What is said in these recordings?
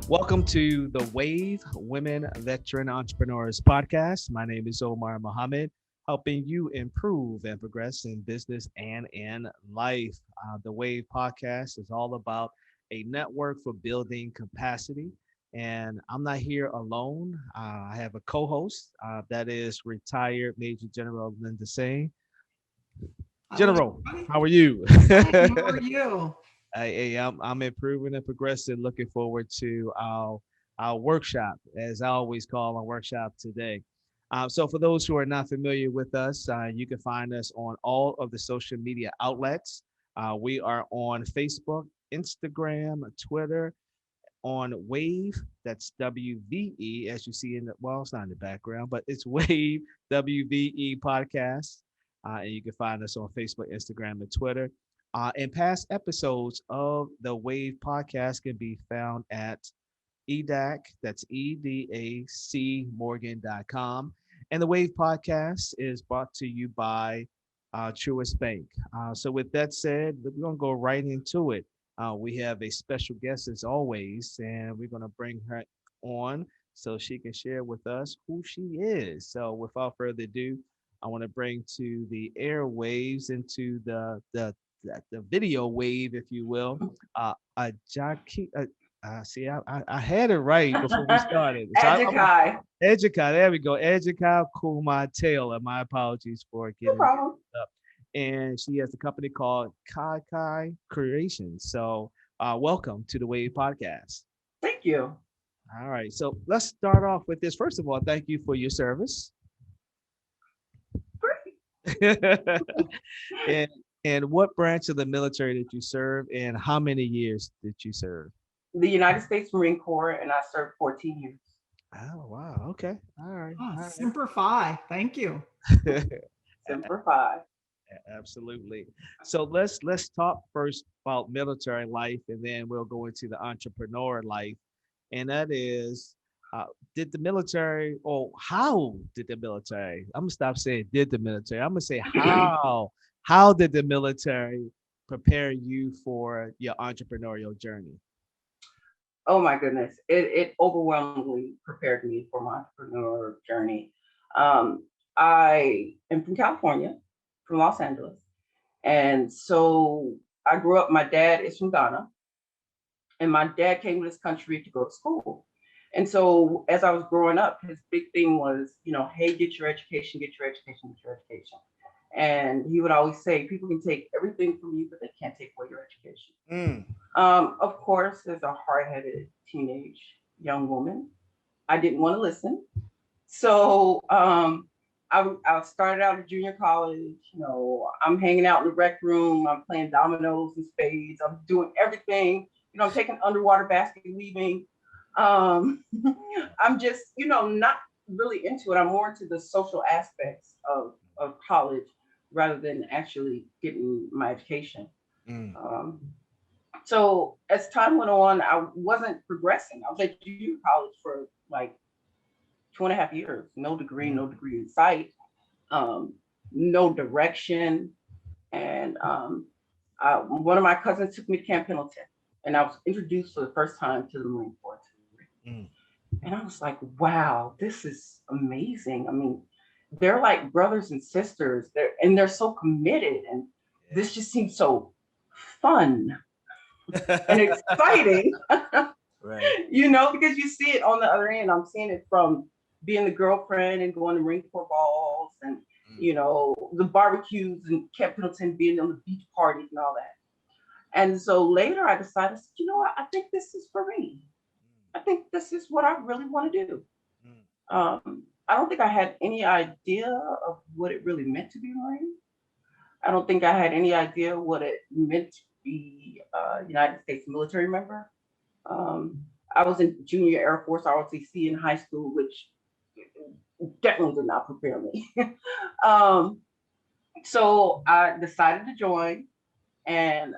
Welcome to the Wave Women Veteran Entrepreneurs Podcast. My name is Omar Mohammed, helping you improve and progress in business and in life. The Wave Podcast is all about a network for building capacity. And I'm not here alone. I have a co-host that is retired Major General Linda Singh. Hello, General, everybody. how are you? Fine. How are you? I'm improving and progressing. Looking forward to our workshop, as I always call our workshop today. So, for those who are not familiar with us, you can find us on all of the social media outlets. We are on Facebook, Instagram, Twitter, on Wave. That's WVE, as you see in the well, it's not in the background, but it's Wave WVE podcast. And you can find us on Facebook, Instagram, and Twitter. And past episodes of the Wave podcast can be found at EDAC, that's EDAC Morgan.com. And the Wave podcast is brought to you by Truist Bank. So, with that said, we're going to go right into it. We have a special guest as always, and we're going to bring her on so she can share with us who she is. So, without further ado, I want to bring to the airwaves into the video wave, if you will. Ajaki, see, I had it right before we started. So Adzekai. Adzekai, there we go. Adzekai Kuma Taylor. My apologies for No getting it problem. up. And she has a company called Kai Creations. So welcome to the Wave Podcast. Thank you. All right. So let's start off with this. First of all, thank you for your service. Great. and and what branch of the military did you serve, and how many years did you serve? The United States Marine Corps, and I served 14 years. Oh wow. Okay. All right. Oh, All Semper Fi. Thank you. right. Semper Fi. Absolutely. So let's talk first about military life, and then we'll go into the entrepreneur life. And that is, did the military, or how did the military? I'm gonna stop saying did the military. I'm gonna say how. How did the military prepare you for your entrepreneurial journey? Oh my goodness. It overwhelmingly prepared me for my entrepreneur journey. Um, I am from California, from Los Angeles. And so I grew up, my dad is from Ghana, and my dad came to this country to go to school. And so as I was growing up, his big thing was, hey, get your education, get your education, get your education. And he would always say, people can take everything from you, but they can't take away your education. Mm. Of course, as a hard-headed teenage young woman, I didn't want to listen. So I started out at junior college. I'm hanging out in the rec room. I'm playing dominoes and spades. I'm doing everything. I'm taking underwater basket weaving. I'm just, not really into it. I'm more into the social aspects of college rather than actually getting my education. Mm. So as time went on, I wasn't progressing. I was at junior college for like 2.5 years, no degree in sight, no direction. And one of my cousins took me to Camp Pendleton, and I was introduced for the first time to the Marine Corps. Mm. And I was like, wow, this is amazing. I mean, they're like brothers and sisters. They're so committed, and this just seems so fun and exciting. Right. Because you see it on the other end. I'm seeing it from being the girlfriend and going to Marine Corps balls and, the barbecues and Camp Pendleton, being on the beach parties and all that. And so later I decided, what? I think this is for me. I think this is what I really want to do. I don't think I had any idea of what it really meant to be a Marine. I don't think I had any idea what it meant to be a United States military member. I was in junior Air Force ROTC in high school, which definitely did not prepare me. So I decided to join. And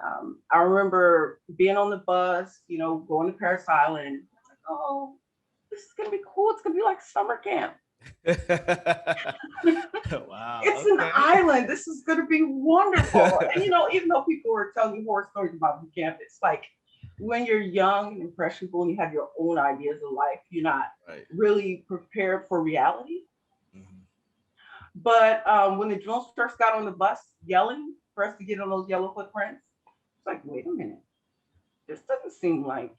I remember being on the bus, going to Paris Island. I was like, oh, this is going to be cool. It's going to be like summer camp. Wow. It's an island. This is going to be wonderful. And, even though people were telling me horror stories about boot camp, it's like, when you're young and impressionable and you have your own ideas of life, you're not Right. really prepared for reality. Mhm. But when the drones first got on the bus yelling for us to get on those yellow footprints, it's like, wait a minute, this doesn't seem like.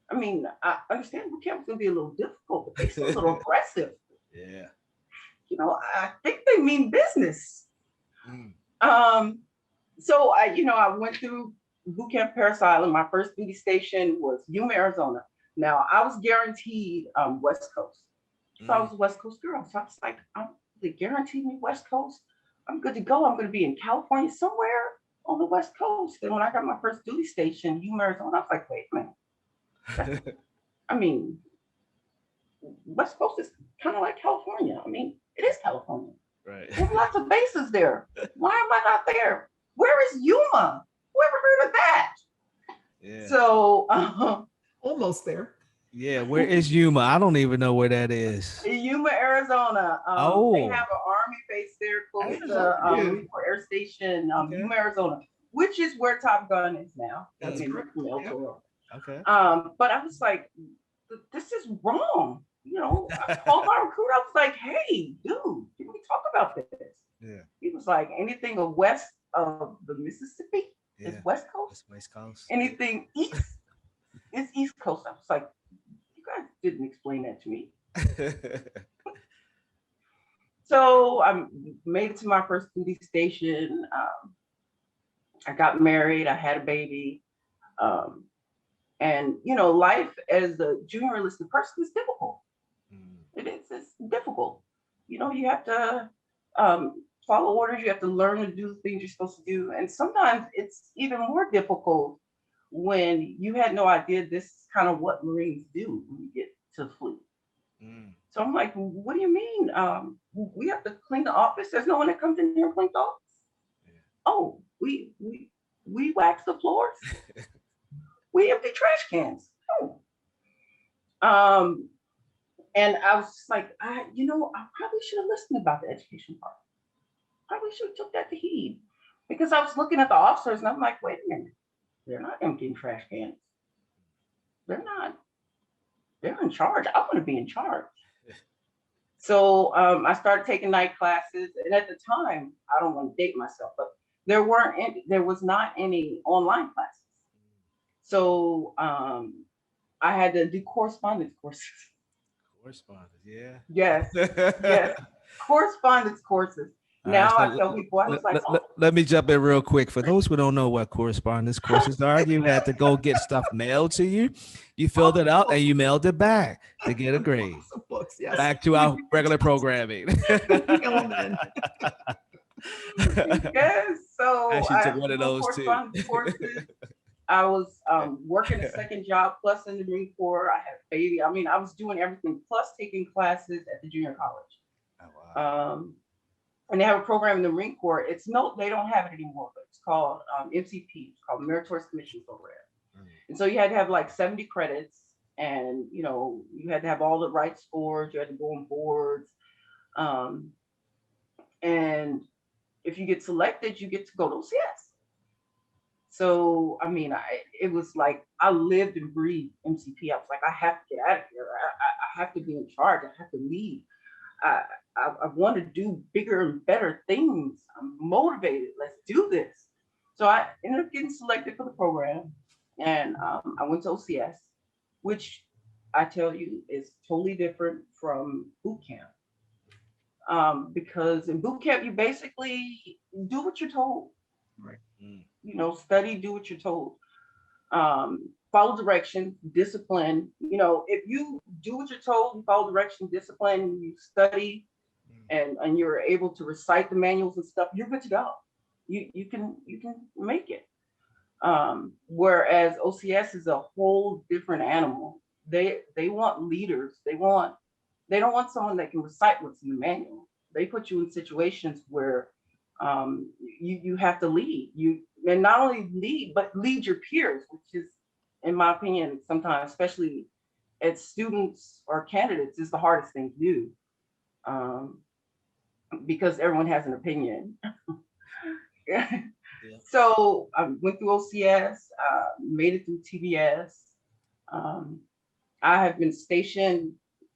I mean, I understand boot camp was going to be a little difficult, but they seem a little aggressive. Yeah. I think they mean business. Mm. So I went through boot camp Parasite. My first duty station was Yuma, Arizona. Now I was guaranteed West Coast, so I was a West Coast girl. So I was like, they guaranteed me West Coast. I'm good to go. I'm going to be in California somewhere on the West Coast. And when I got my first duty station, Yuma, Arizona, I was like, wait a minute. I mean, West Coast is kind of like California. I mean, it is California. Right. There's lots of bases there. Why am I not there? Where is Yuma? Who ever heard of that? Yeah. So Almost there. Yeah, where is Yuma? I don't even know where that is. Yuma, Arizona. They Oh. have an army base there close to yeah. Marine Corps Air Station, Okay. Yuma, Arizona, which is where Top Gun is now. That's correct. From El Toro. Okay. But I was like, this is wrong. I called my recruiter. I was like, hey, dude, can we talk about this? Yeah. He was like, anything west of the Mississippi is Yeah. West Coast. That's West Coast. Anything east is East Coast. I was like, you guys didn't explain that to me. So I made it to my first duty station. I got married. I had a baby. And life as a junior enlisted person is difficult. It's difficult. You have to follow orders. You have to learn to do the things you're supposed to do. And sometimes it's even more difficult when you had no idea this is kind of what Marines do when you get to the fleet. So I'm like, what do you mean? We have to clean the office. There's no one that comes in here and cleans the office. Yeah. Oh, we wax the floors. We empty trash cans. Oh. And I was just like, I probably should have listened about the education part. Probably should have took that to heed. Because I was looking at the officers and I'm like, wait a minute. They're not emptying trash cans. They're not. They're in charge. I want to be in charge. So I started taking night classes. And at the time, I don't want to date myself, but there was not any online classes. So I had to do correspondence courses. Correspondence, yeah. Yes, yes, correspondence courses. Now All right, I tell people, I was like, let me jump in real quick. For those who don't know what correspondence courses are, you had to go get stuff mailed to you. You filled it out and you mailed it back to get a grade. Some books, yes. Back to our regular programming. yes. So Actually I took one of those too. correspondence courses. I was working a second job plus in the Marine Corps. I had a baby. I mean, I was doing everything plus taking classes at the junior college. Oh, wow. And they have a program in the Marine Corps. They don't have it anymore, but it's called MCP. It's called Meritorious Commission Program. And so you had to have like 70 credits, and you had to have all the right scores. You had to go on boards, and if you get selected, you get to go to OCS. So I mean, it was like I lived and breathed MCP. I was like, I have to get out of here. I have to be in charge. I have to lead. I want to do bigger and better things. I'm motivated. Let's do this. So I ended up getting selected for the program, and I went to OCS, which I tell you is totally different from boot camp. Because in boot camp, you basically do what you're told. Right. Study, do what you're told. Follow direction, discipline. If you do what you're told, you follow direction, discipline, you study, and you're able to recite the manuals and stuff, you're good to go. You can make it. Whereas OCS is a whole different animal. They want leaders. They don't want someone that can recite what's in the manual. They put you in situations where you have to lead. And not only lead, but lead your peers, which is, in my opinion, sometimes, especially as students or candidates, is the hardest thing to do. Because everyone has an opinion. Yeah. So I went through OCS, made it through TBS. Um, I have been stationed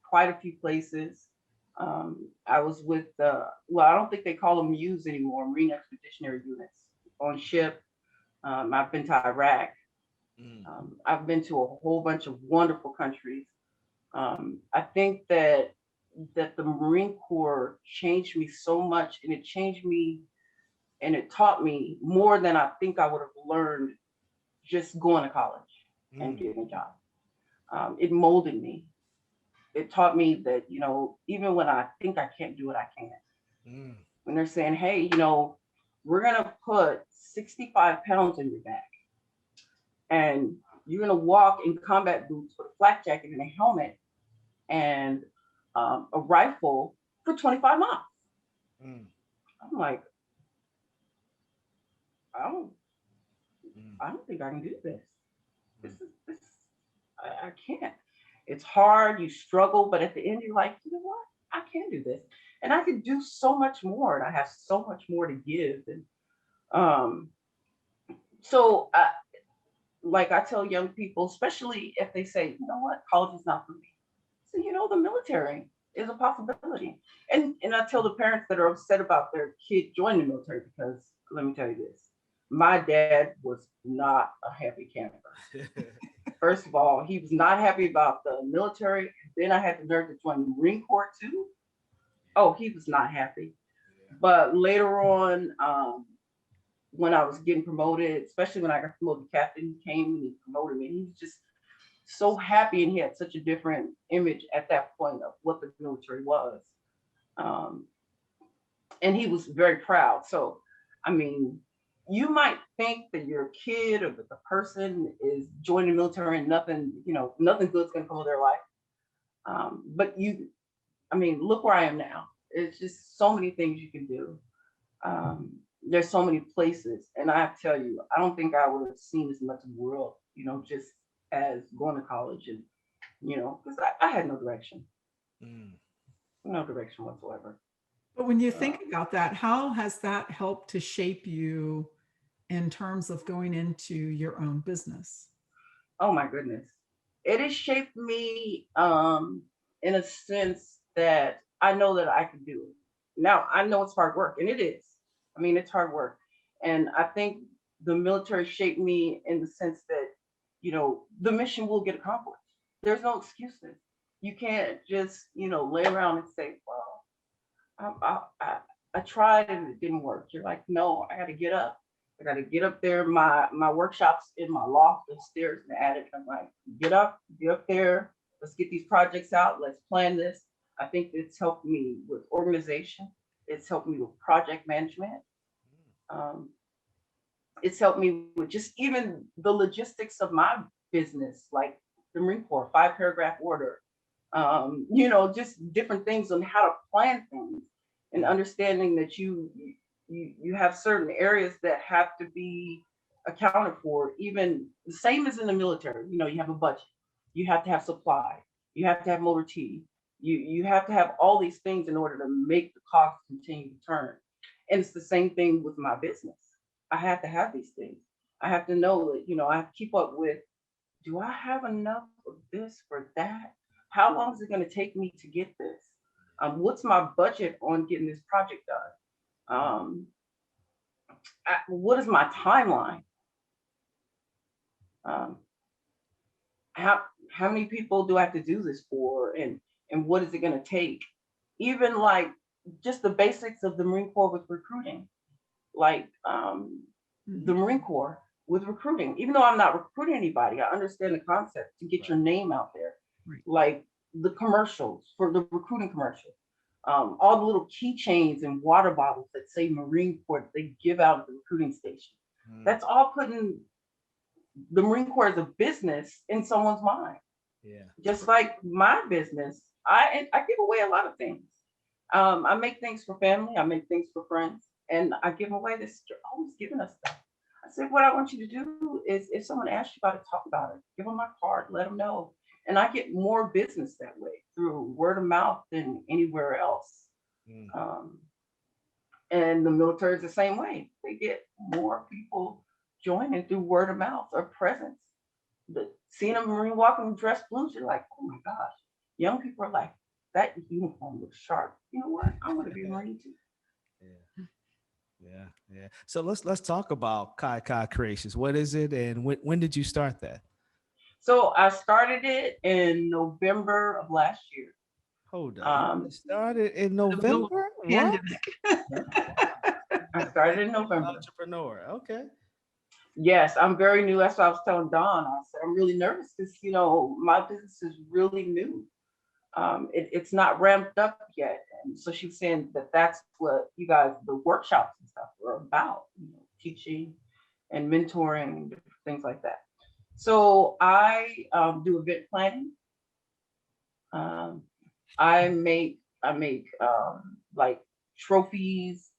quite a few places. I was with well, I don't think they call them MUs anymore, Marine Expeditionary Units on ship. I've been to Iraq. I've been to a whole bunch of wonderful countries. I think that the Marine Corps changed me so much, and it changed me and it taught me more than I think I would have learned just going to college and getting a job. It molded me. It taught me that, even when I think I can't do it, I can. When they're saying, hey, we're going to put 65 pounds in your back and you're going to walk in combat boots with a flak jacket and a helmet and a rifle for 25 miles. I'm like, I don't think I can do this. This I can't. It's hard, you struggle, but at the end you're like, you know what? I can do this. And I can do so much more, and I have so much more to give. And so like I tell young people, especially if they say, you know what, college is not for me. So the military is a possibility. And I tell the parents that are upset about their kid joining the military, because let me tell you this. My dad was not a happy camper. First of all, he was not happy about the military. Then I had the nerve to join the Marine Corps too. Oh, he was not happy. But later on, when I was getting promoted, especially when I got promoted to captain, he came and he promoted me. He was just so happy, and he had such a different image at that point of what the military was. And he was very proud. So, I mean, you might think that your kid or that the person is joining the military and nothing good's gonna come of their life. But look where I am now. It's just so many things you can do. There's so many places, and I have to tell you, I don't think I would have seen as much of the world, just as going to college and, because I had no direction, no direction whatsoever. But when you think about that, how has that helped to shape you in terms of going into your own business? Oh my goodness. It has shaped me in a sense that I know that I can do it. Now I know it's hard work, and it is. It's hard work. And I think the military shaped me in the sense that, the mission will get accomplished. There's no excuses. You can't just, lay around and say, well, I tried and it didn't work. You're like, no, I got to get up. I got to get up there. My workshop's in my loft upstairs in the attic. I'm like, get up there. Let's get these projects out. Let's plan this. I think it's helped me with organization. It's helped me with project management. It's helped me with just even the logistics of my business, like the Marine Corps, 5-paragraph order. Just different things on how to plan things, and understanding that you have certain areas that have to be accounted for. Even the same as in the military, you have a budget, you have to have supply, you have to have motor T, you have to have all these things in order to make the costs continue to turn. And it's the same thing with my business. I have to have these things. I have to know that, I have to keep up with, do I have enough of this for that? How long is it going to take me to get this? What's my budget on getting this project done? What is my timeline? How many people do I have to do this for? And what is it going to take? Even like just the basics of the Marine Corps with recruiting, like the Marine Corps with recruiting. Even though I'm not recruiting anybody, I understand the concept to get your name out there. Right. Like the commercials, for the recruiting commercials, all the little keychains and water bottles that say Marine Corps that they give out at the recruiting station. That's all putting the Marine Corps as a business in someone's mind. Yeah. Just like my business, I give away a lot of things. I make things for family, I make things for friends, and I give away this. You're always giving us stuff. I said, what I want you to do is, if someone asks you about it, talk about it. Give them my card, let them know. And I get more business that way through word of mouth than anywhere else. And the military is the same way. They get more people joining through word of mouth or presence. Seeing a Marine walking dressed blues, you're like, oh my gosh. Young people are like, that uniform looks sharp. You know what? I want to be a Marine too. Yeah. Yeah. Yeah. So let's talk about Kai Kai Creations. What is it, and when did you start that? So I started it in November of last year. Hold up. You Um, started in The middle of November? the What? pandemic. I started in November. Entrepreneur. Okay. Yes, I'm very new. That's what I was telling Dawn. I said I'm really nervous because my business is really new. It's not ramped up yet, and so she's saying that that's what you guys, the workshops and stuff, are about. Teaching and mentoring, different things like that. So I do event planning. Um, I make like trophies,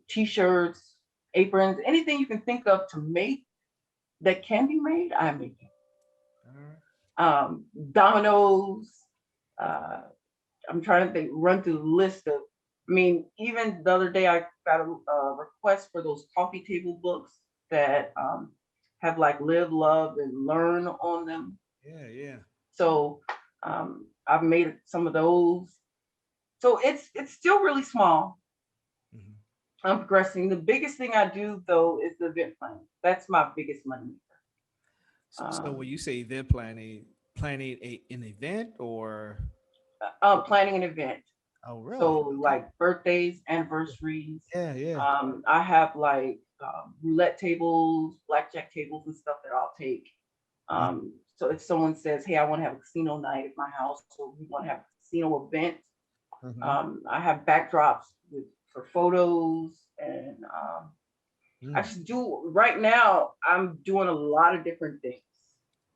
t-shirts, aprons, anything you can think of to make that can be made, I make it. All right. Dominoes. Uh, I'm trying to think, run through the list of. I mean, even the other day I got a request for those coffee table books that have like live, love, and learn on them. Yeah. Yeah. So I've made some of those. So it's still really small. Mhm. I'm progressing. The biggest thing I do though is the event planning. That's my biggest money. So when Um, you say event planning an event or Planning an event. oh So really? Okay. like birthdays, anniversaries. Yeah. Yeah. I have like roulette tables, blackjack tables, and stuff that I'll take. Mm. So if someone says, "Hey, I want to have a casino night at my house," so we want to have a casino event, Mhm. I have backdrops for photos, and I Mm. just do. Right now, I'm doing a lot of different things.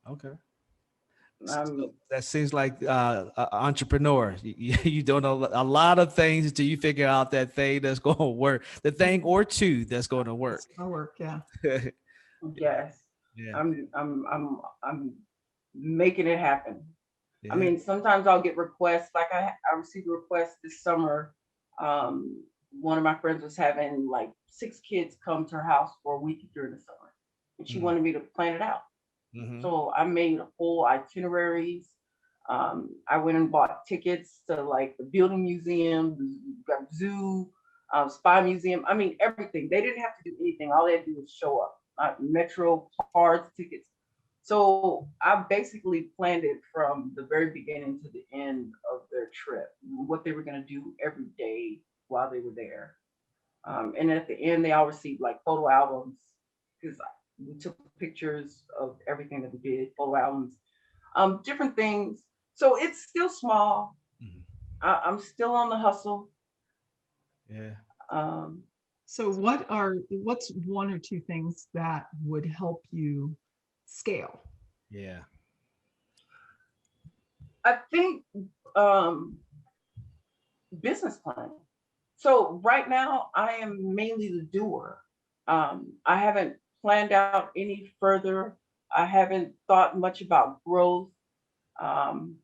Okay. So Um, that seems like entrepreneur. You doing a lot of things until you figure out that thing that's going to work, the thing or two that's going to work. It's gonna work, yeah. yes, Yeah. I'm making it happen. I Yeah. mean, sometimes I'll get requests. Like I received a request this summer. One of my friends was having like 6 kids come to her house for a week during the summer, and she Mm. wanted me to plan it out. Mhm. So I made whole itineraries. I went and bought tickets to like the building museum, the zoo, spy museum. I mean, everything. They didn't have to do anything. All they had to do was show up. Metro cards, tickets. So I basically planned it from the very beginning to the end of their trip, what they were going to do every day while they were there. And at the end, they all received like photo albums because we took pictures of everything that we did, photo albums, different things. So it's still small. Mhm. I'm still on the hustle. Yeah. Um, So what's one or two things that would help you scale? Yeah. I think um, business planning. So right now, I am mainly the doer. I haven't planned out any further. I haven't thought much about growth. Um,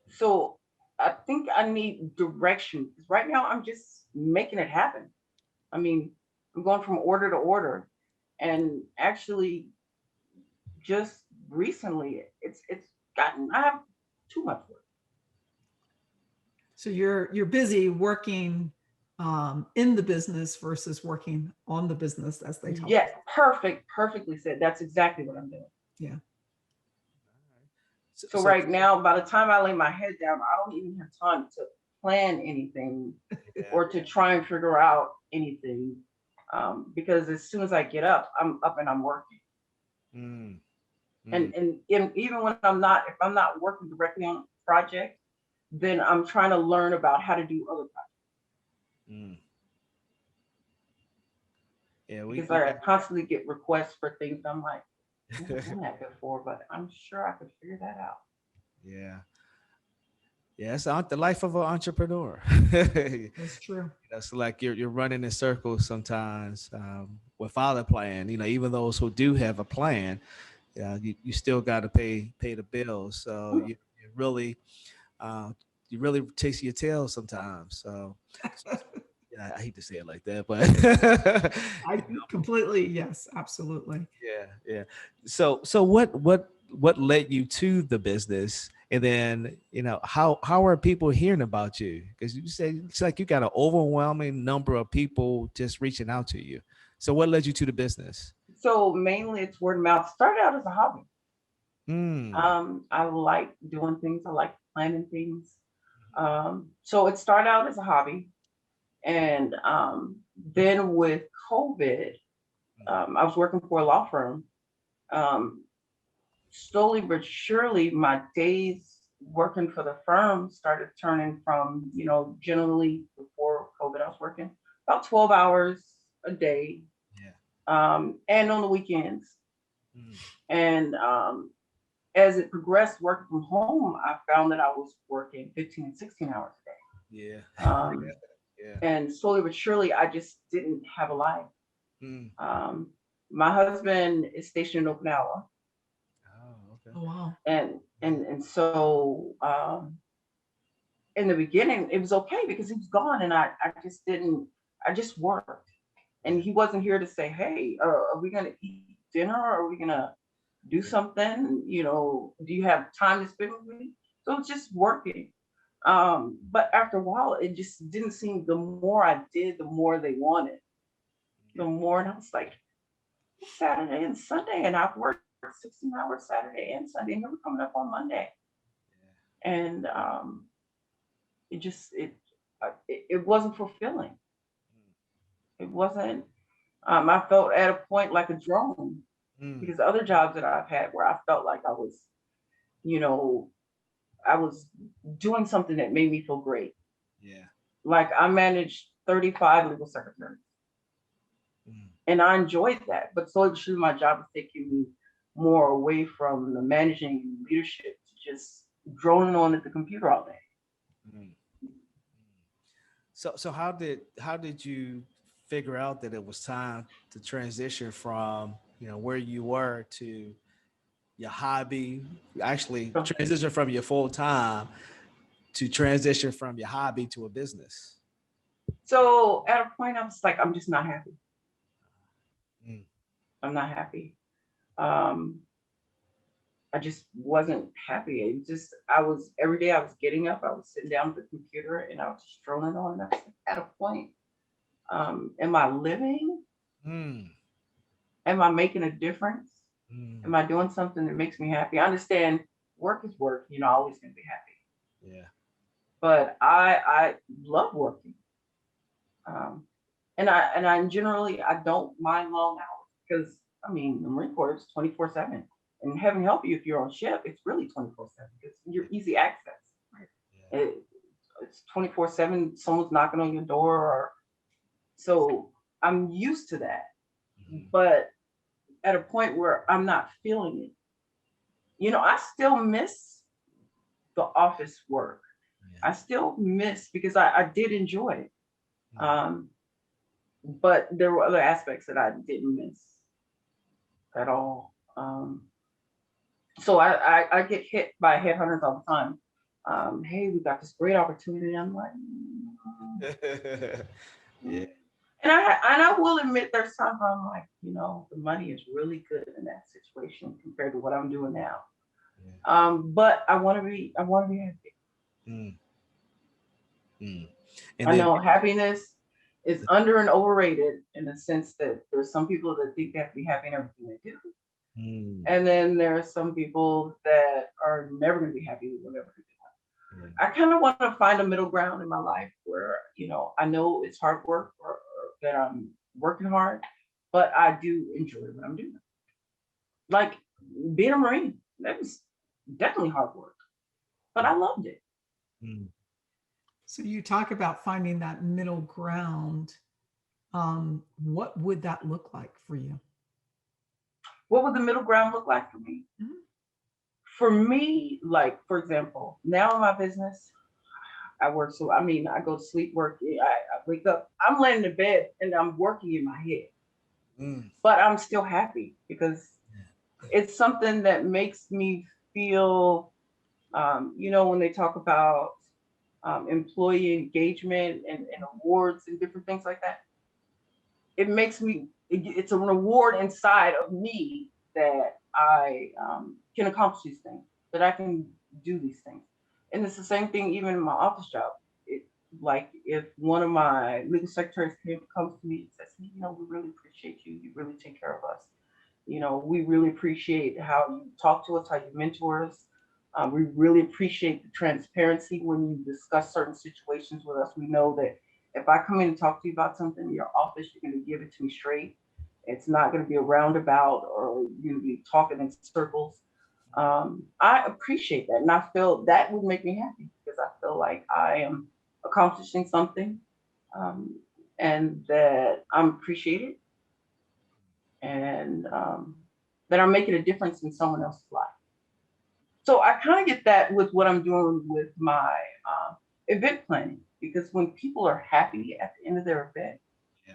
so I think I need direction because right now I'm just making it happen. I mean, I'm going from order to order, and actually, just recently, it's gotten. I have too much work. So you're busy working in the business versus working on the business, as they talk Yes, about. perfectly said. That's exactly what I'm doing. Yeah. So, So so right now, by the time I lay my head down, I don't even have time to plan anything yeah. or to try and figure out anything. Because as soon as I get up, I'm up and I'm working. Mm. Mm. And even when if I'm not working directly on a project, then I'm trying to learn about how to do other projects Mm. Yeah. We because we I got. constantly get requests for things. I'm like, I've never done that before, but I'm sure I could figure that out. Yeah. Yeah. It's the life of an entrepreneur. That's true. That's like you're running in circles sometimes without a plan. Even those who do have a plan, you still got to pay the bills. So you really uh, you really chase your tail sometimes. So I hate to say it like that, but I completely, yes, absolutely. yeah. So what led you to the business? And then, how are people hearing about you? Because you say it's like you got an overwhelming number of people just reaching out to you. So what led you to the business? So mainly it's word of mouth. Started out as a hobby. Mm. I like doing things. I like planning things. So it started out as a hobby, and then with COVID, I was working for a law firm. Um, Slowly but surely, my days working for the firm started turning from, generally before COVID, I was working about 12 hours a day, Yeah. and on the weekends. Mm. And as it progressed, working from home, I found that I was working 15 and 16 hours a Yeah. day. Yeah. And slowly but surely, I just didn't have a life. Mm. Um, my husband is stationed in Okinawa, Oh, okay. Oh, wow. and so in the beginning it was okay because he was gone, and I just didn't. I just worked, and Yeah. he wasn't here to say, "Hey, are we gonna eat dinner? Are we gonna do something? Do you have time to spend with me?" So it's just working. But after a while, it just didn't seem. The more I did, the more they wanted. The more, and I was like, "It's Saturday and Sunday, and I've worked 16 hours Saturday and Sunday, and here we're coming up on Monday." And it just it wasn't fulfilling. It wasn't. I felt at a point like a drone Mm. because other jobs that I've had where I felt like you know, I was doing something that made me feel great. Yeah. Like I managed 35 legal secretaries, Mm. and I enjoyed that. But slowly but surely, my job is taking me more away from the managing and leadership to just droning on at the computer all day. Mm. So how did you figure out that it was time to transition from, where you were to your hobby, actually So, transition from your full time to transition from your hobby to a business? so at a point, I was like, I'm just not happy. Mm. I'm not happy. Um, I just wasn't happy. It just I was every day I was getting up, I was sitting down at the computer and I was just strolling on. And I was like, at a point, am I living? Mm. Am I making a difference? Am Mm. I doing something that makes me happy? I understand work is work, always gonna be happy. Yeah. But I love working. Um, and I generally I don't mind long hours because I mean the Marine Corps is 24/7. And heaven help you if you're on ship, it's really 24/7 because you're easy access. Yeah. It, it's 24/7. Someone's knocking on your door, or so I'm used to that. Mhm. But at a point where I'm not feeling it, I still miss the office work. Yeah. I still miss because I did enjoy it. Mm. Um, but there were other aspects that I didn't miss at all. So I get hit by headhunters all the time. Hey, we got this great opportunity. I'm like, Yeah. and I will admit there's times where I'm like, the money is really good in that situation compared to what I'm doing now. Yeah. But I want to be happy. Mm. Mm. And I then know happiness is under and overrated in the sense that there's some people that think they have to be happy in everything they do. mm, And then there are some people that are never going to be happy with whatever they do. yeah. I kind of want to find a middle ground in my life where, I know it's hard work or that I'm working hard, but I do enjoy what I'm doing. Like being a Marine, that was definitely hard work, but I loved it. Mm. So you talk about finding that middle ground. What would that look like for you? What would the middle ground look like for me? Mhm. For me, like, for example, now in my business, I work. So, I mean, I go to sleep, work. I wake up, I'm laying in bed and I'm working in my head, Mm. but I'm still happy because it's something that makes me feel, when they talk about employee engagement and awards and different things like that, it makes me, it's a reward inside of me that I can accomplish these things, that I can do these things. And it's the same thing even in my office job. It, like if one of my legal secretaries comes to me and says, you know, we really appreciate you. You really take care of us. You know, we really appreciate how you talk to us, how you mentor us. We really appreciate the transparency when you discuss certain situations with us. We know that if I come in and talk to you about something in your office, you're going to give it to me straight. It's not going to be a roundabout or you're going to be talking in circles. I appreciate that. And I feel that would make me happy because I feel like I am accomplishing something and that I'm appreciated and that I'm making a difference in someone else's life. So I kind of get that with what I'm doing with my event planning, because when people are happy at the end of their event, Yeah.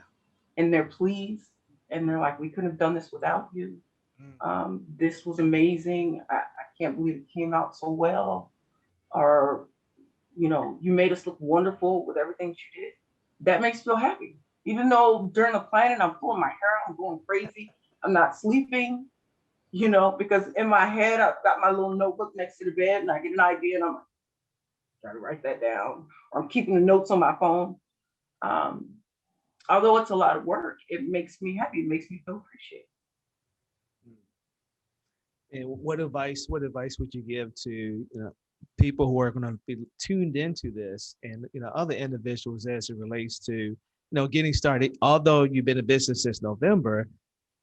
and they're pleased and they're like, we couldn't have done this without you. This was amazing. I can't believe it came out so well. Or, you know, you made us look wonderful with everything that you did. That makes me feel happy. Even though during the planning, I'm pulling my hair out, I'm going crazy. I'm not sleeping, you know, because in my head, I've got my little notebook next to the bed and I get an idea and I'm like, try to write that down, or I'm keeping the notes on my phone. Although it's a lot of work, it makes me happy. It makes me feel appreciated. And what advice would you give to, you know, people who are going to be tuned into this and, you know, other individuals as it relates to, you know, getting started? Although you've been in business since November,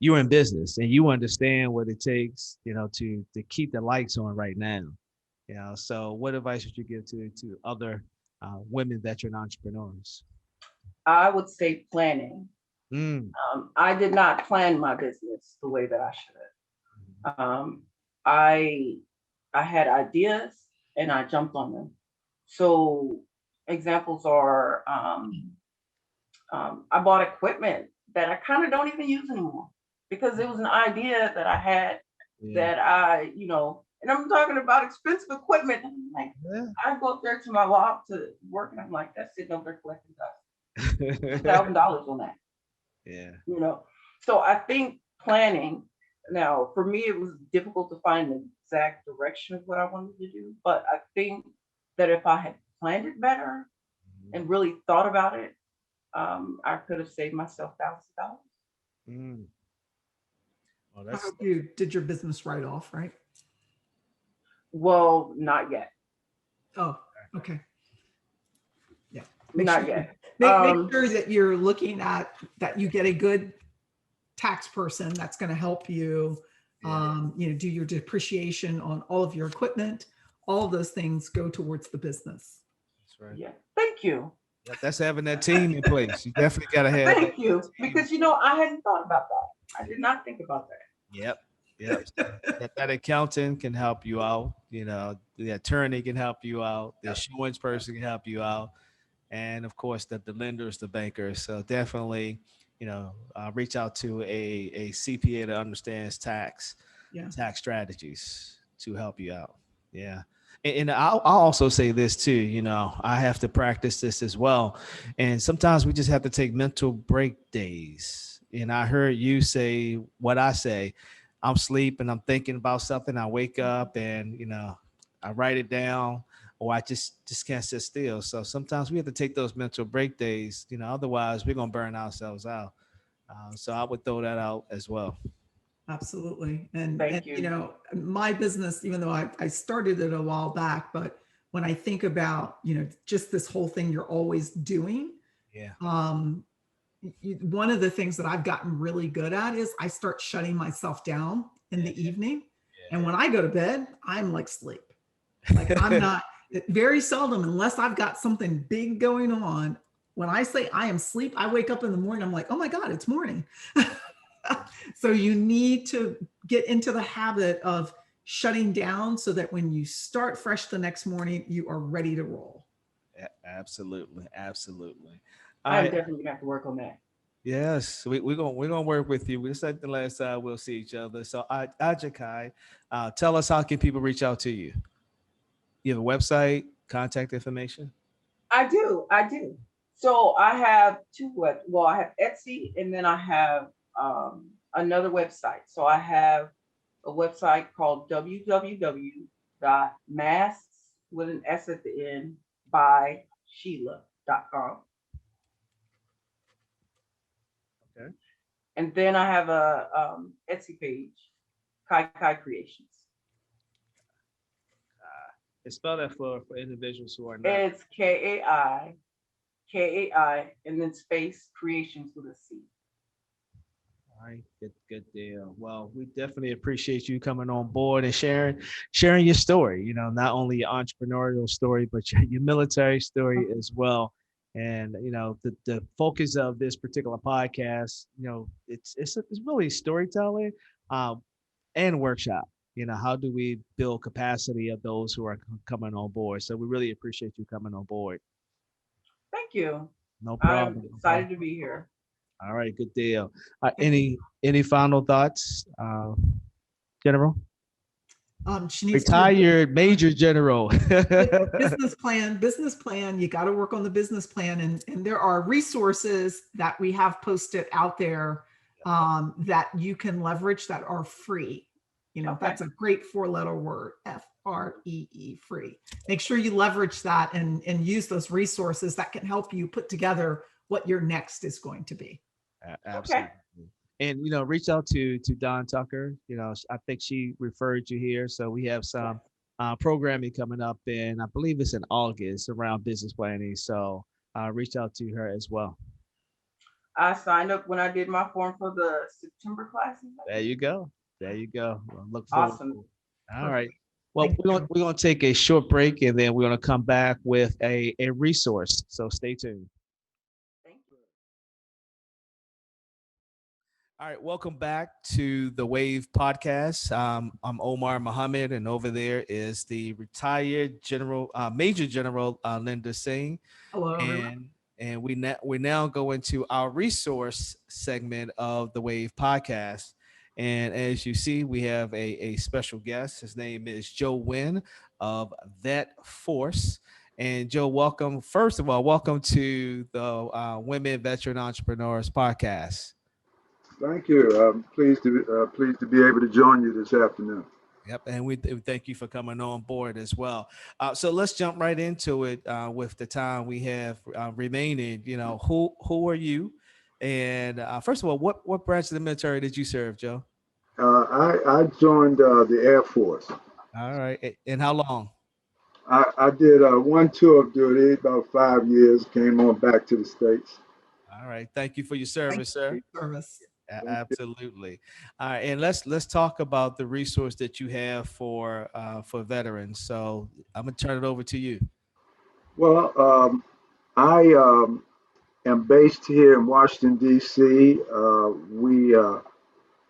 you're in business and you understand what it takes, you know, to keep the lights on right now. You know, so what advice would you give to other women veteran entrepreneurs? I would say planning. Mm. I did not plan my business the way that I should have. I had ideas and I jumped on them. So examples are I bought equipment that I kind of don't even use anymore because it was an idea that I had that I, you know, and I'm talking about expensive equipment. I'm like, I go up there to my loft to work and I'm like, that's sitting over there collecting dust. $1,000 on that. Yeah. You know, so I think planning. Now, for me, it was difficult to find the exact direction of what I wanted to do, but I think that if I had planned it better and really thought about it, I could have saved myself thousands of dollars. Mm. Well, I hope you did your business write off, right? Well, not yet. Oh, okay. Yeah. Not yet. Make sure that you're looking at that you get a good tax person that's going to help you, you know, do your depreciation on all of your equipment. All of those things go towards the business. That's right. Yeah. Thank you. Yep, that's having that team in place. You definitely got to have. Thank you, because you know I hadn't thought about that. I did not think about that. Yep. That accountant can help you out. You know, the attorney can help you out. The insurance person can help you out, and of course the lenders, the bankers. So definitely, you know, reach out to a CPA that understands tax strategies to help you out. Yeah. And I'll also say this too, you know, I have to practice this as well. And sometimes we just have to take mental break days. And I heard you say what I say. I'm sleeping, I'm thinking about something. I wake up and, you know, I write it down, or I just can't sit still. So sometimes we have to take those mental break days, you know, otherwise we're going to burn ourselves out. So I would throw that out as well. Absolutely. And Thank you. You know, my business, even though I started it a while back, but when I think about, you know, just this whole thing you're always doing, one of the things that I've gotten really good at is I start shutting myself down in the evening. And when I go to bed, I'm like sleep. Like I'm not very seldom, unless I've got something big going on. When I say I am sleep, I wake up in the morning, I'm like, oh my God, it's morning. So you need to get into the habit of shutting down so that when you start fresh the next morning, you are ready to roll. Absolutely. I'm definitely gonna have to work on that. Yes, we're gonna work with you. This is the last time we'll see each other. So, Adzekai, tell us, how can people reach out to you? You have a website, contact information? I do. I do. So I have two well, I have Etsy and then I have another website. So I have a website called www.masks with an S at the end by Sheila.com. Okay. And then I have a Etsy page, Kai Kai Creations. And spell that for individuals who are not. It's Kai, and then space creations with a C. All right, good deal. Well, we definitely appreciate you coming on board and sharing your story. You know, not only your entrepreneurial story, but your military story as well. And you know, the focus of this particular podcast, you know, it's really storytelling, um, and workshop. You know, how do we build capacity of those who are coming on board? So we really appreciate you coming on board. Thank you. No I'm problem. No excited problem. to be here. All right, good deal. Any final thoughts, General? She needs to Retired Major General. business plan. You got to work on the business plan, and there are resources that we have posted out there that you can leverage that are free. You know, Okay. that's a great four-letter word, FREE, free. Make sure you leverage that and use those resources that can help you put together what your next is going to be. Absolutely. And you know, reach out to Don Tucker. You know, I think she referred you here, so we have some programming coming up in, I believe it's in August around business planning. So reach out to her as well. I signed up when I did my form for the September classes. There you go. There you go. Well, look forward. Awesome. All right. Well, Thank you. we're gonna take a short break and then we're gonna come back with a resource. So stay tuned. Thank you. All right, welcome back to the Wave Podcast. I'm Omar Muhammad, and over there is the retired General, Major General Linda Singh, Hello, everyone. and we now go into our resource segment of the Wave Podcast. And as you see, we have a special guest. His name is Joe Wynn of That Force. And Joe, welcome. First of all, welcome to the Women Veteran Entrepreneurs Podcast. Thank you. I'm pleased to be able to join you this afternoon. Yep, and we thank you for coming on board as well. So let's jump right into it with the time we have remaining. You know, who are you? And first of all, what branch of the military did you serve, Joe? I joined the Air Force. All right, and how long? I did one tour of duty, about 5 years. Came on back to the States. All right, thank you for your Thank service, you for sir. your service. Absolutely. All right, and let's talk about the resource that you have for veterans. So I'm gonna turn it over to you. Well, I am based here in Washington, D.C. We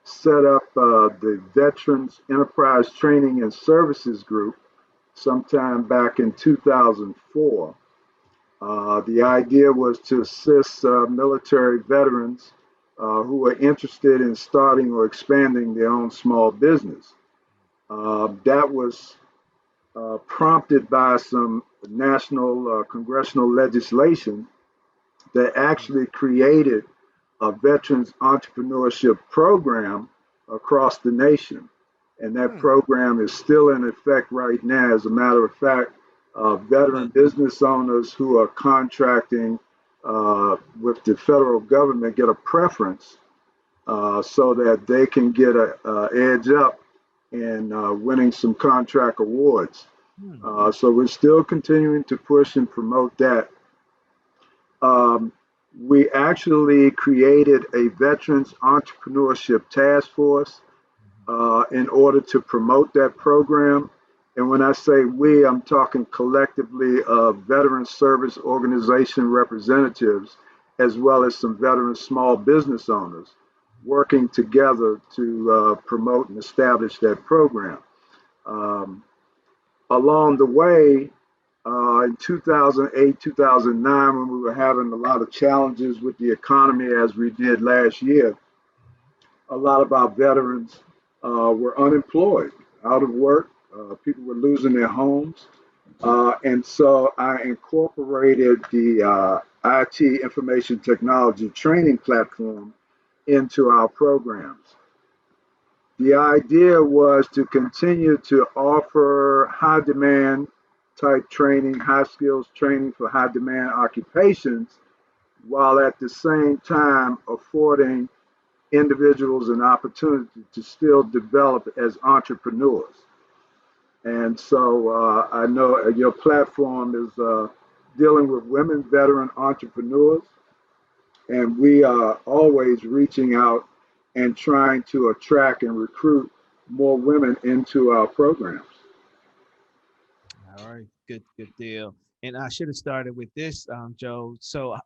set up the Veterans Enterprise Training and Services Group sometime back in 2004. The idea was to assist military veterans who are interested in starting or expanding their own small business. That was prompted by some national congressional legislation that actually created a veterans entrepreneurship program across the nation. And that program is still in effect right now. As a matter of fact, veteran business owners who are contracting with the federal government get a preference so that they can get a edge up in winning some contract awards. So we're still continuing to push and promote that. We actually created a Veterans Entrepreneurship Task Force in order to promote that program. And when I say we, I'm talking collectively of veteran service organization representatives, as well as some veteran small business owners working together to promote and establish that program. Along the way, in 2008, 2009, when we were having a lot of challenges with the economy as we did last year, a lot of our veterans were unemployed, out of work. People were losing their homes. And so I incorporated the IT information technology training platform into our programs. The idea was to continue to offer high demand type training, high skills training for high demand occupations, while at the same time affording individuals an opportunity to still develop as entrepreneurs. And so I know your platform is dealing with women veteran entrepreneurs, and we are always reaching out and trying to attract and recruit more women into our programs. All right, good deal. And I should have started with this, Joe. So,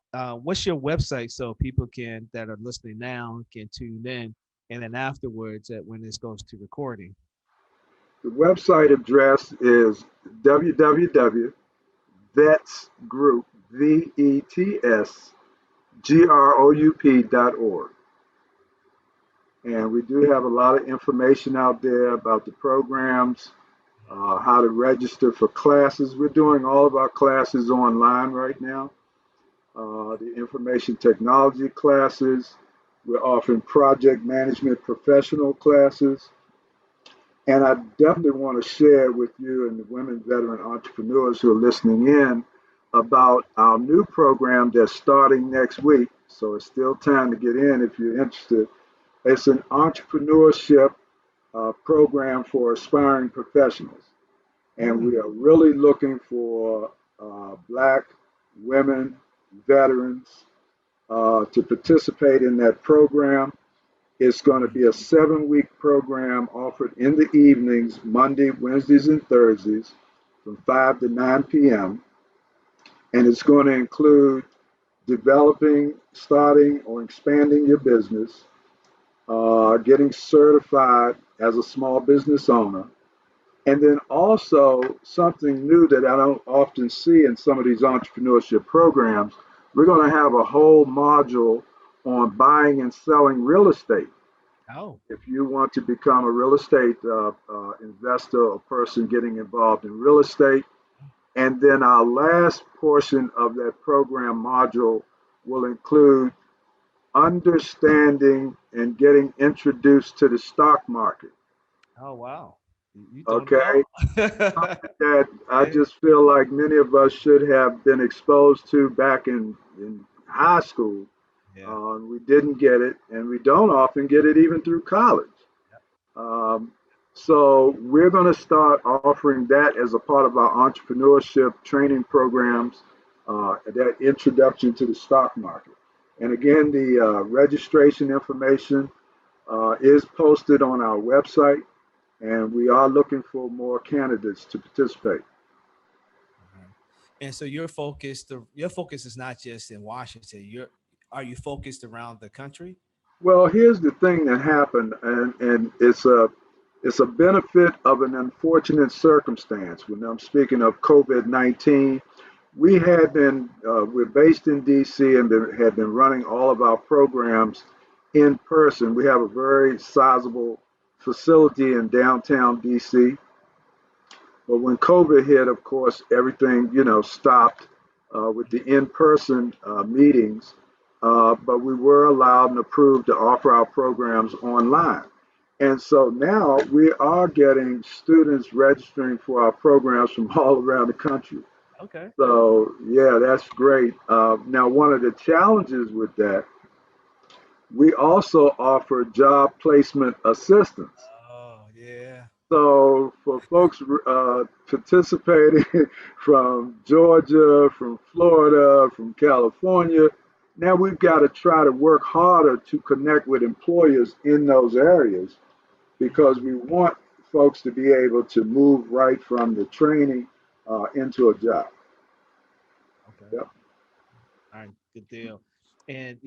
what's your website so people can that are listening now can tune in, and then afterwards, when this goes to recording. The website address is www.vetsgroup, VETSGROUP.org. And we do have a lot of information out there about the programs, how to register for classes. We're doing all of our classes online right now. The information technology classes. We're offering project management professional classes. And I definitely want to share with you and the women veteran entrepreneurs who are listening in about our new program that's starting next week. So it's still time to get in if you're interested. It's an entrepreneurship program for aspiring professionals. And we are really looking for Black women, veterans, to participate in that program. It's going to be a 7-week program offered in the evenings, Monday, Wednesdays, and Thursdays from 5 to 9 p.m. And it's going to include developing, starting, or expanding your business, getting certified as a small business owner, and then also something new that I don't often see in some of these entrepreneurship programs, we're going to have a whole module on buying and selling real estate. Oh, If you want to become a real estate investor or person getting involved in real estate. And then our last portion of that program module will include understanding and getting introduced to the stock market. oh wow, you doing it Okay. all. That I Yeah, just feel like many of us should have been exposed to back in high school. yeah. We didn't get it, and we don't often get it even through college. Um, so we're going to start offering that as a part of our entrepreneurship training programs, that introduction to the stock market. And again, the registration information is posted on our website, and we are looking for more candidates to participate. Mhm. And so your focus is not just in Washington. Are you focused around the country? Well, here's the thing that happened, and it's a benefit of an unfortunate circumstance. When I'm speaking of COVID-19, we're based in DC and had been running all of our programs in person. We have a very sizable facility in downtown DC. But when COVID hit, of course, everything, stopped with the in-person meetings. But we were allowed and approved to offer our programs online. And so now we are getting students registering for our programs from all around the country. Okay. So yeah, that's great. Now, one of the challenges with that, we also offer job placement assistance. Oh, yeah. So for folks participating from Georgia, from Florida, from California, now we've got to try to work harder to connect with employers in those areas because we want folks to be able to move right from the training into a job. Okay. Yep. All right, good deal. And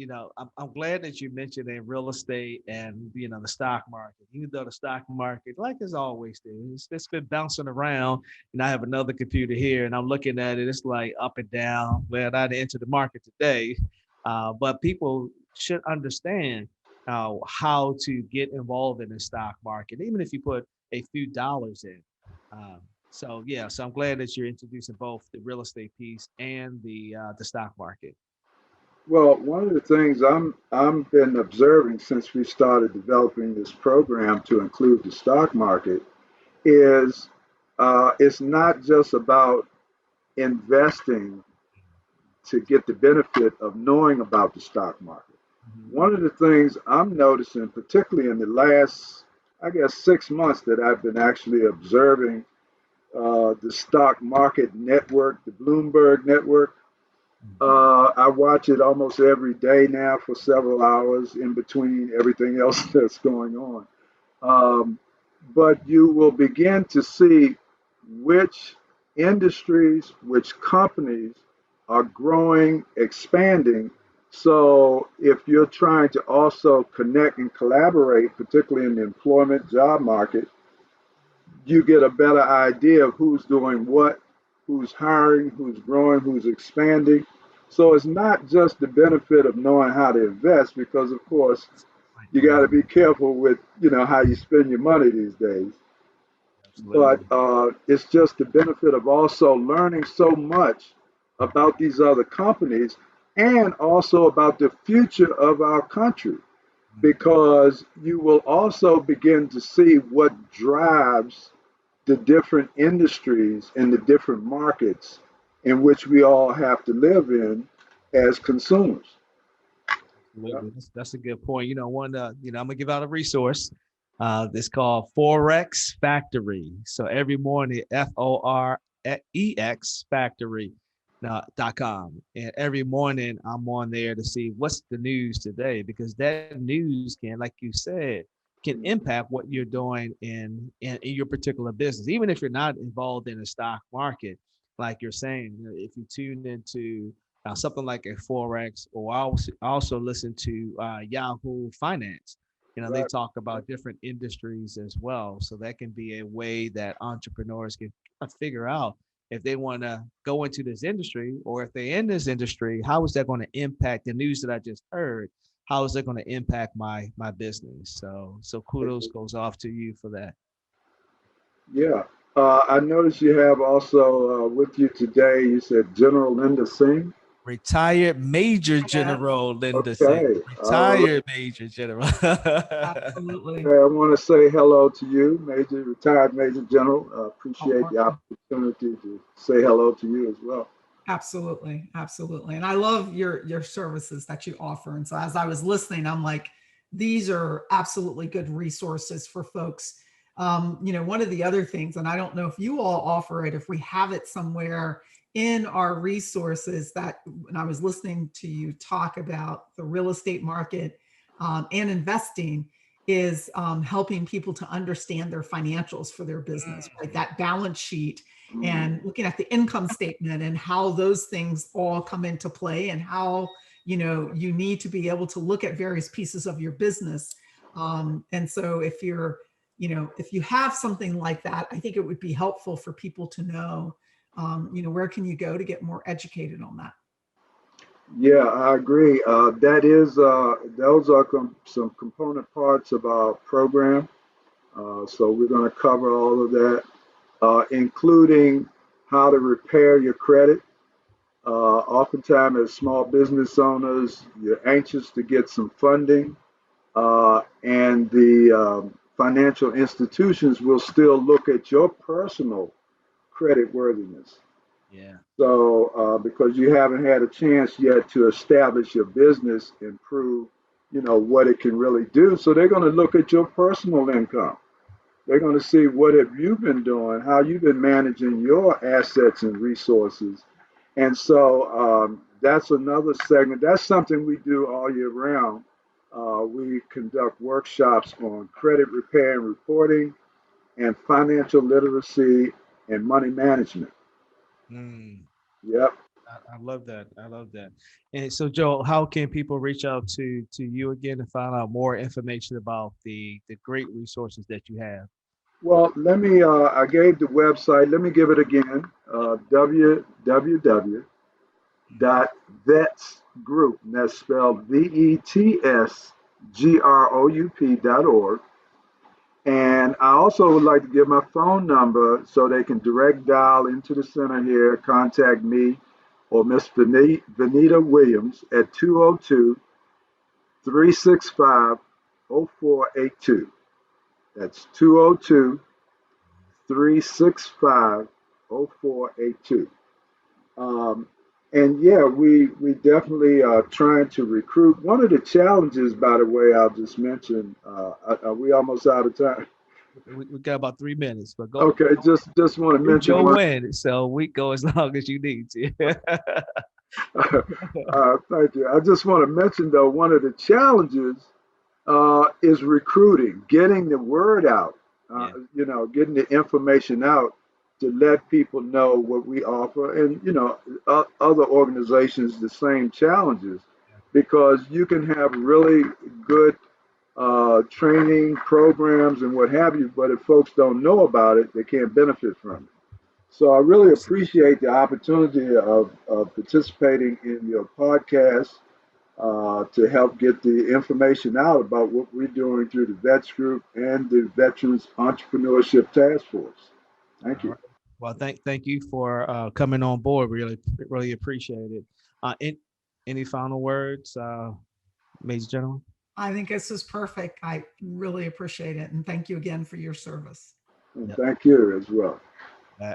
I'm glad that you mentioned in real estate and the stock market. Even though the stock market, like as always, it's been bouncing around. And I have another computer here, and I'm looking at it. It's like up and down. Well, I didn't enter the market today, but people should understand how to get involved in the stock market, even if you put a few dollars in. Um, So yeah, so I'm glad that you're introducing both the real estate piece and the stock market. Well, one of the things I'm been observing since we started developing this program to include the stock market is it's not just about investing to get the benefit of knowing about the stock market. Mhm. One of the things I'm noticing, particularly in the last, I guess, 6 months, that I've been actually observing the stock market network, the Bloomberg network. Mhm. I watch it almost every day now for several hours in between everything else that's going on. Um, but you will begin to see which industries, which companies are growing, expanding. So if you're trying to also connect and collaborate, particularly in the employment job market, you get a better idea of who's doing what, who's hiring, who's growing, who's expanding. So it's not just the benefit of knowing how to invest, because of course Right. you got to be careful with how you spend your money these days. But Absolutely. it's just the benefit of also learning so much about these other companies and also about the future of our country, Mhm. because you will also begin to see what drives the different industries and the different markets in which we all have to live in as consumers. Yeah. Absolutely. That's a good point. I'm gonna give out a resource. It's called Forex Factory. So every morning, FOREX Factory .com. And every morning I'm on there to see what's the news today, because that news can, like you said, can impact what you're doing in your particular business. Even if you're not involved in the stock market, like you're saying, if you tune into something like a Forex, or I also listen to Yahoo Finance. They Right. talk about different industries as well. So that can be a way that entrepreneurs can figure out if they want to go into this industry, or if they're in this industry, how is that going to impact the news that I just heard? How is that going to impact my business? So kudos goes off to you for that. Yeah. I noticed you have also with you today, you said General Linda Singh. Retired Major Yeah, General Linda Singh. Okay. All right. Retired Major General. Absolutely. Okay, I want to say hello to you, retired Major General. Oh, Appreciate the welcome. opportunity to say hello to you as well. Absolutely, absolutely. And I love your services that you offer. And so as I was listening, I'm like, these are absolutely good resources for folks. One of the other things, and I don't know if you all offer it, if we have it somewhere in our resources, that when I was listening to you talk about the real estate market and investing, is helping people to understand their financials for their business, right? That balance sheet, Mm. and looking at the income statement and how those things all come into play, and how you need to be able to look at various pieces of your business. And so if you have something like that, I think it would be helpful for people to know, where can you go to get more educated on that. Yeah, I agree. Those are some component parts of our program. So we're going to cover all of that, including how to repair your credit. Oftentimes, as small business owners, you're anxious to get some funding, and the financial institutions will still look at your personal credit worthiness. Yeah. So, because you haven't had a chance yet to establish your business and prove, what it can really do, so they're going to look at your personal income. They're going to see what have you been doing, how you've been managing your assets and resources. And so that's another segment. That's something we do all year round. We conduct workshops on credit repair and reporting, and financial literacy and money management. Mm, Yep. I love that. I love that. And so, Joe, how can people reach out to you again to find out more information about the great resources that you have? Well, I gave the website. Let me give it again, www.vetsgroup, and that's spelled VETSGROUP.org. And I also would like to give my phone number so they can direct dial into the center here, contact me or Miss Vanita Williams at 202 365 0482. That's 202 365 0482. Um, and yeah, we definitely are trying to recruit. One of the challenges, by the way, I'll just mention, are we almost out of time? We got about 3 minutes, but go. Okay, just want to mention Joe one. Wynn, so we go as long as you need to. Thank you. I just want to mention though, one of the challenges is recruiting, getting the word out. Yeah. Getting the information out to let people know what we offer, and other organizations the same challenges, because you can have really good training programs and what have you, but if folks don't know about it, they can't benefit from it. So I really Absolutely. appreciate the opportunity of participating in your podcast to help get the information out about what we're doing through the Vets Group and the Veterans Entrepreneurship Task Force. Thank All you. right. Well, thank you for coming on board. Really appreciate it. Any final words, Major General? I think this is perfect. I really appreciate it. And thank you again for your service. And thank you as well.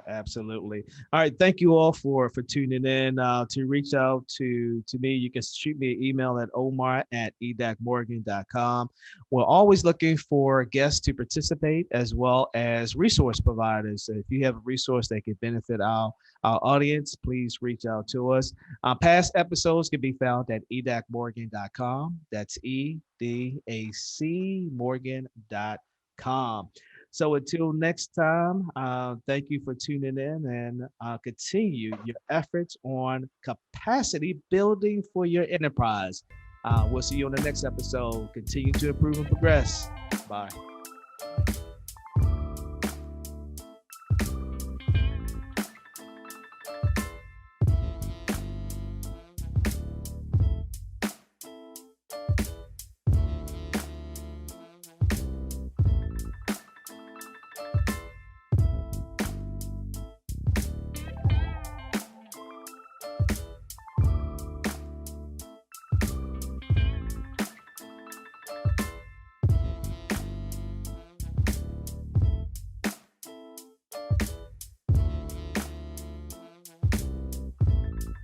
Absolutely. All right. Thank you all for tuning in. To reach out to me, you can shoot me an email at omar@edacmorgan.com. We're always looking for guests to participate as well as resource providers. So if you have a resource that could benefit our audience, please reach out to us. Past episodes can be found at edacmorgan.com. That's EDAC Morgan.com. So until next time, thank you for tuning in, and continue your efforts on capacity building for your enterprise. We'll see you on the next episode. Continue to improve and progress. Bye.